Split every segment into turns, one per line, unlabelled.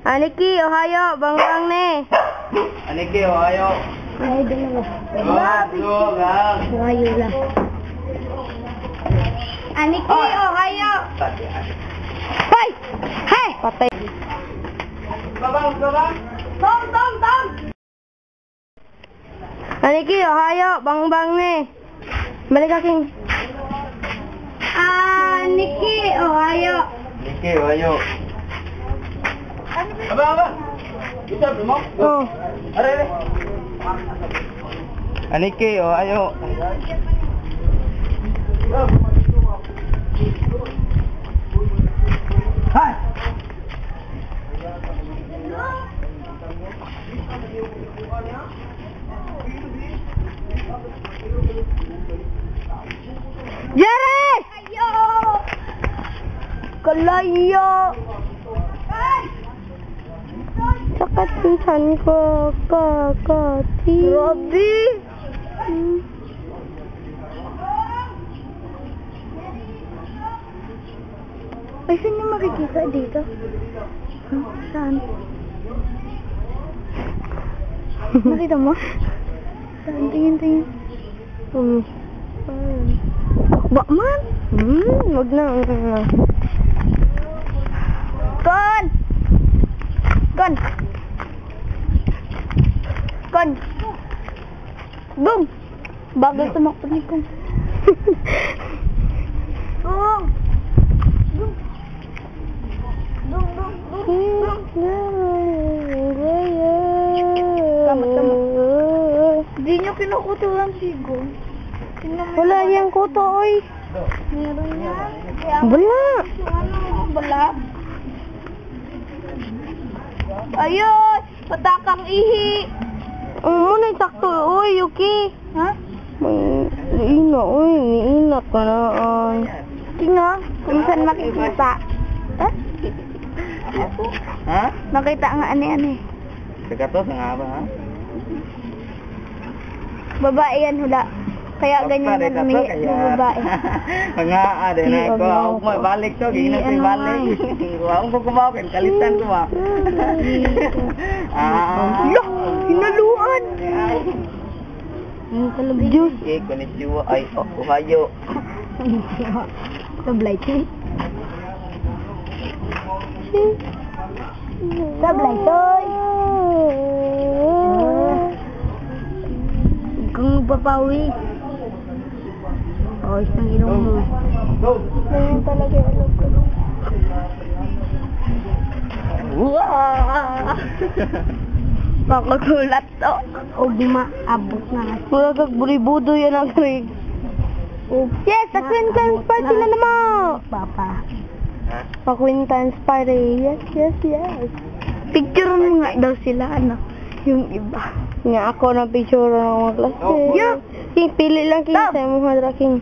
Aniki, Ohio, bang ne.
Aniki, Ohio.
Ay, dalawa. Ohio lang. Aniki, Ohio. Hoy! Hey! Patay.
Babang.
Tom! Aniki, Ohio, bang ne. Balik aking. Aniki, Ohio.
Aniki, Ohio. Abang. Bisa belum?
Oh.
Are. Aniki, Ohio. Hai.
Jerry! Ayo! Kalayo! Sakit pinsan ko, kakati. Grabe! Ay, saan niyo makikita dito? Saan? Nakita mo? Saan? Tingin. Bak man? Wag na. Kon! Bum! Bagal tumakbo ni Kon. Bum! Tama. Hindi nyo kinukutuhan si Gon. Wala niyang kuto, oy. Meron yan. Bala. Bala. Ayun! Patakang ihi. Muna sakto, oy, Yuki. Ha? Niinat ka na, ay. Tingnan, kung saan makikita.
Ha?
Nakita nga ani-ani.
Dekat nga ba, ha?
Babae yan, hula. Kaya ganyan na lumihi ng babae.
Nga, ade na ko. Ako mo, balik to. Gina ko balik. Ako ko kumawin. Kalitan ko ba?
Loh! Hinaluan! Diyos!
Okay, konnichiwa. Ay, Ohio.
Sablay, Choy. Sablay, Choy. Kung magpapawi. Oh, isang ilong mo. Ganyan talaga yung ilong ko. Wow! Makagulat to. O bumaabot na. Wala kagburibudo yan ang rig. Yes! Acquaintance party na naman! Papa. Acquaintance party. Yes. Picture mo nga daw sila, ano? Yung iba. Nga ako na picture ng mga klase. Yeah! Pili lang kinsa mo hadra king.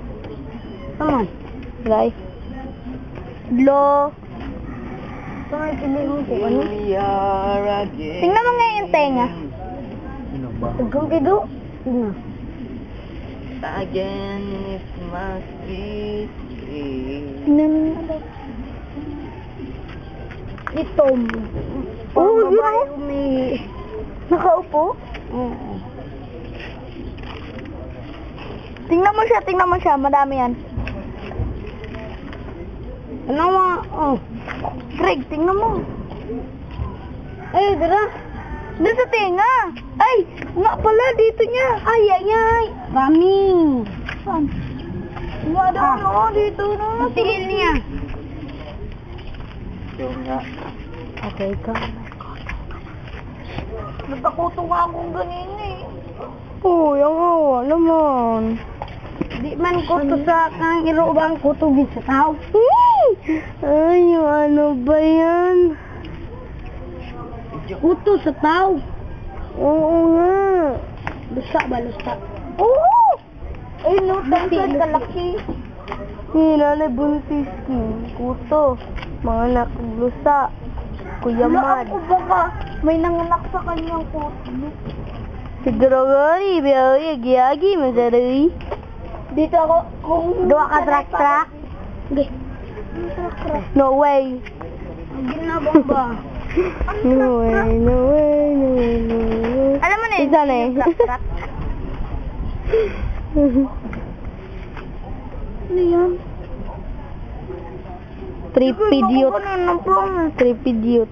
Come on. Guys. Lo. Sorry, pili mo ko ano? Tingnan mo nga yung tenga.
Ano ba?
Ugong kido. Tingnan.
Again, it must be
Tingnan mo nga daw. Ito mo. Oh, yun. Nakaupo? Oo. Tingnan mo siya. Madami yan. Ano mga, Greg, tingnan mo. Ay, dara. Doon sa tinga. Ay, nga pala, dito niya. Ay. Rami. Saan? Nga daw, dito na. Tingin niya.
Yung nga.
Okay, ka. Natakuto nga akong ganin eh. Oo, yung hawa naman. Di man kuto sa kang iroobang kutugin sa tao. Ay, ano ba yan? Kuto sa tao. Oo nga. Lusa ba, lusa? Oo! Ay, no, tansan kalaki. Hinalay buntis ki. Kuto. Mga anak lusa. Kuya Mad. Ako baka may nanganak sa kanyang kuto. Siguro gari, biyaw yagi masarili. Dito ako, kung doa ka track-track. Okay. No way. Ginabang ba? No way, no way, no way, no way.
Alam mo na yun?
Isa na eh.
Ano yan?
Tripidiot.
Ano
Tripidiot.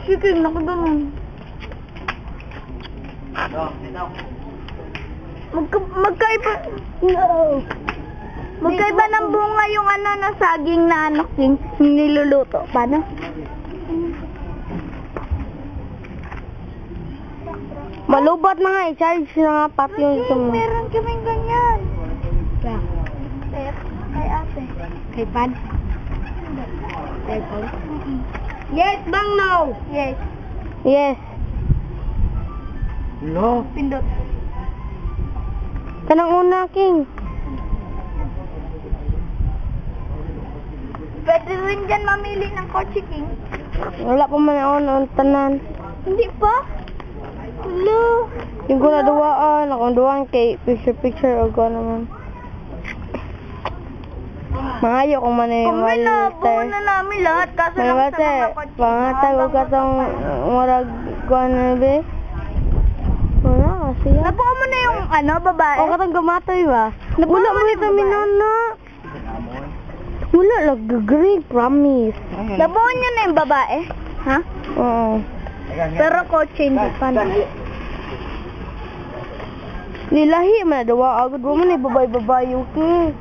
Sige, nakaganon. Magkaiba. No. Magkaiba ng bunga yung ano na saging na ano, yung niluluto. Paano?
Malubat na nga i-charge na nga pati yung ito mo.
Meron kaming ganyan. Kay ate.
Kay Pan? Kay Pan?
Yes, bang no? Yes.
Yes.
No.
Pindot.
Kanang una, King.
Pwede rin dyan mamili ng kotse, King.
Wala pa man ako noon tanan.
Hindi pa? Hello.
Yung ko na duwaan, akong duwaan kay picture o ko naman. Maayo kung man yung
Kami na, buo na namin lahat. Kaso lang sa mga kotse.
Pangatag o katong marag ko na be. Wala kasi yan.
Nabuo mo na yung ano, babae?
O katong gamatoy ba?
Nabuo
Wala
mo
mo
na
ito
yung babae?
minana. Wala lang gagawin, promise.
Nabuo nyo na yung babae? Ha?
Oo.
Pero kotse hindi pa na.
Nilahi man na dawa agad mo man babay-babay okay.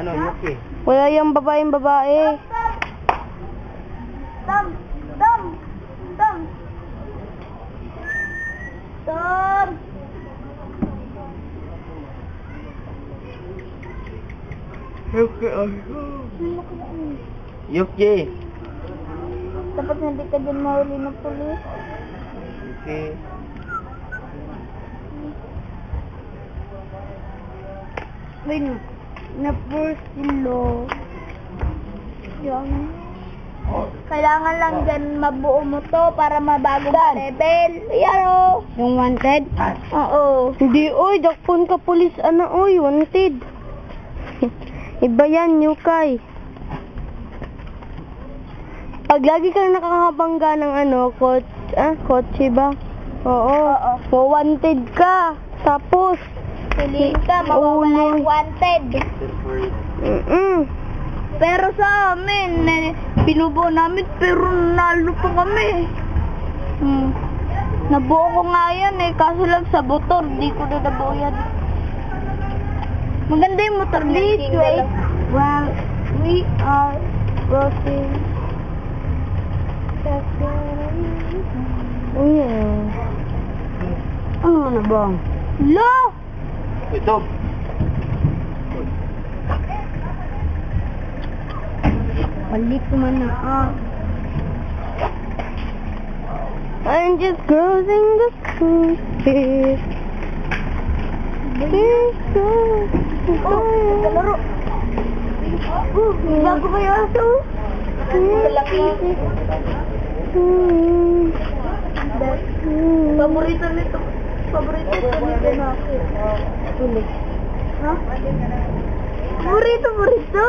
Ano, Yuki?
Wala yung babae.
Tom! Tom! Tom! Tom!
Yuki.
Dapat hindi ka dyan mahuli ng pulis.
Yuki.
Wait, na-first in law. Yan. Kailangan lang dyan mabuo mo to para mabagong level. Yan o.
Yung wanted?
Oo.
Hindi oy, dakpon ka pulis ana oy, wanted. Iba yan, Yukay. Pag lagi kang nakakabangga ng ano, kotse ba? Oo. Wanted ka. Tapos,
Huliin ka, mawawala yung wanted. Pero sa amin, binubuo namin pero nalo pa kami. Nabuo ko nga yan kaso lang sa motor, di ko na nabuo yan. Maganda yung motor na
Please wait while we are crossing. Oh yeah. Ano na ba?
Lo!
Ito.
Balik man na I'm just crossing the street.
Laro. Bago ba yung aso? Paborito nito. Paborito na ako.
Tulik.
Ha? Paborito?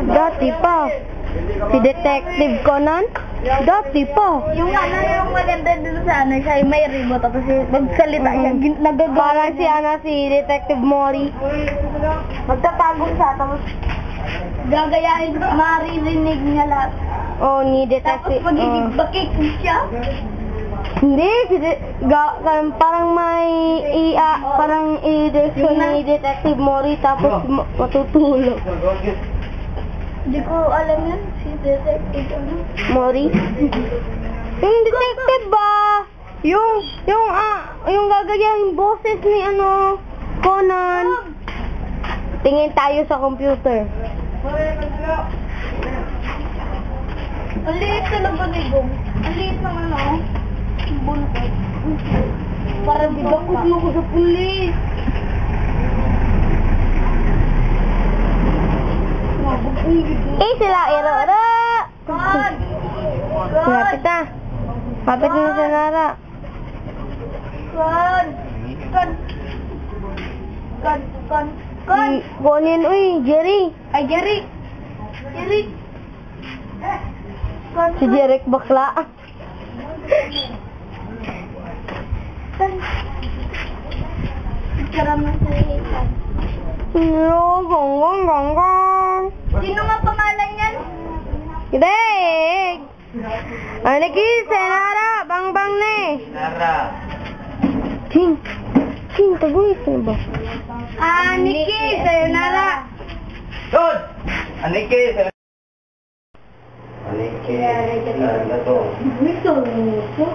Dati pa. Si Detective Conan? Dati pa.
Yung ano yung maganda dun sa ano, siya yung may remote tapos magsalita siya, nagagawa.
Parang si Detective Mori.
Magtatago siya tapos gagayahin, maririnig niya lahat.
Oh, ni
Tapos
Detective.
magiging bakit siya.
Hindi, parang may parang i-direction ni Detective Mori tapos matutulog.
Hindi ko alam yun, si Detective ano.
Mori? Yung detective ba? Yung gagayahin boses ni ano, Conan. Tingin tayo sa computer.
Ang liit talaga ni Gong. Ang liit ng ano, buntot. Parang bidakot mo ko sa pulis.
Sila, Irora!
God!
Lapit na. Lapit na sa Nara.
God! God!
Kunin, uy, Jerry.
Ay, Jerry! Eric.
Si Jeric bakla.
Karam na sa ikan.
Gong.
Sino nga pangalan yan?
Jeric! Aniki, senara, bang ne.
Nara.
Ching, tagulit na ba?
Nikki, sayonara.
Good! Anike. Anike. Ano to?
Gusto mo?